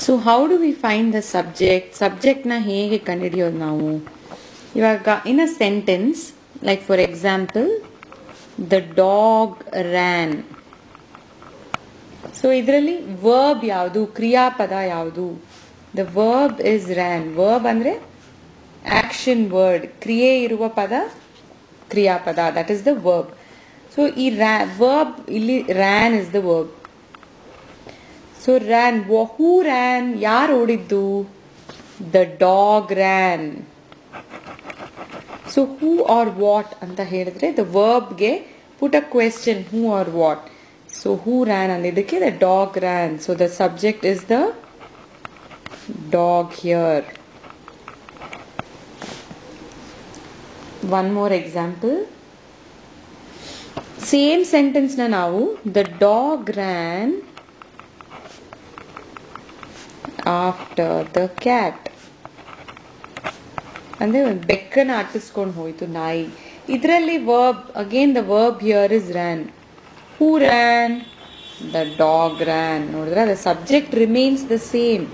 So how do we find the ಸಬ್ಜೆಕ್ಟ್ನ ಹೇಗೆ ಕಂಡುಹಿಡಿಯೋದು ನಾವು? ಇವಾಗ in a sentence, like for example, the dog ran. So ಇದರಲ್ಲಿ ವರ್ಬ್ ಯಾವುದು, ಕ್ರಿಯಾಪದ ಯಾವುದು? The verb is ran. Verb ಅಂದರೆ ಆಕ್ಷನ್ ವರ್ಡ್, ಕ್ರಿಯೆ ಇರುವ ಪದ ಕ್ರಿಯಾಪದ, that is the verb. So ಈ ವರ್ಬ್ ಇಲ್ಲಿ ran is the verb. So ran, who ran, ಯಾರು ಓಡಿದ್ದು? The dog ran. So who or what ಅಂತ ಹೇಳಿದ್ರೆ ದ ವರ್ಬ್ಗೆ put a question, who or what. So who ran ಅಂದಿದ್ದಕ್ಕೆ the dog ran. So the subject is the dog here. One more example. Same ಸೆಂಟೆನ್ಸ್ನ ನಾವು the dog ran after the cat ಅಂದರೆ ಒಂದು ಬೆಕ್ಕನ್ನು ಅಟ್ಟಿಸ್ಕೊಂಡು ಹೋಯಿತು ನಾಯಿ. ಇದರಲ್ಲಿ verb, again the verb here is ran. Who ran? The dog ran. ನೋಡಿದ್ರೆ the subject remains the same.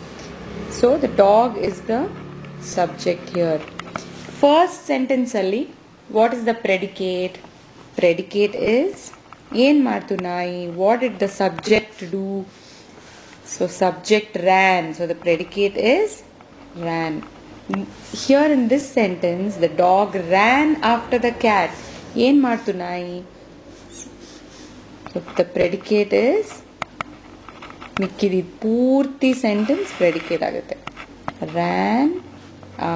So the dog is the subject here. First ಸೆಂಟೆನ್ಸಲ್ಲಿ what is the predicate? Predicate is, ಏನು ಮಾಡ್ತು ನಾಯಿ? What did the subject do? So subject ran. So the predicate is ran. Here in this sentence, the dog ran after the cat. ಏನು ಮಾಡ್ತು ನಾಯಿ? So the predicate is, ಮಿಕ್ಕಿದ ಪೂರ್ತಿ sentence predicate ಆಗುತ್ತೆ. ran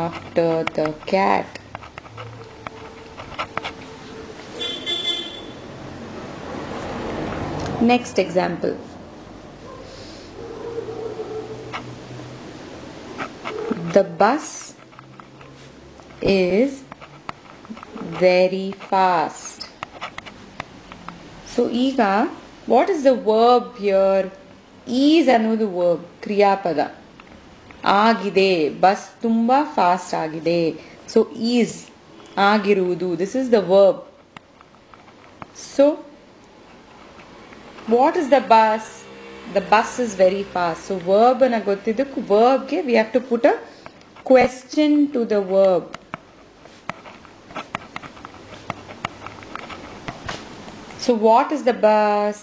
after the cat. Next example. The bus is very fast. So ಈಗ what is the verb here? is ಅನ್ನೋದು verb, ಕ್ರಿಯಾಪದ. ಆಗಿದೆ, ಬಸ್ ತುಂಬ ಫಾಸ್ಟ್ ಆಗಿದೆ. ಸೊ ಈಸ್, ಆಗಿರುವುದು, this is the verb. So what is the bus? The bus is very fast. So verb ಅನ್ನ ಗೊತ್ತಿದ್ದಕ್ಕೆ verbಗೆ we have to put a question to the verb. So what is the bus?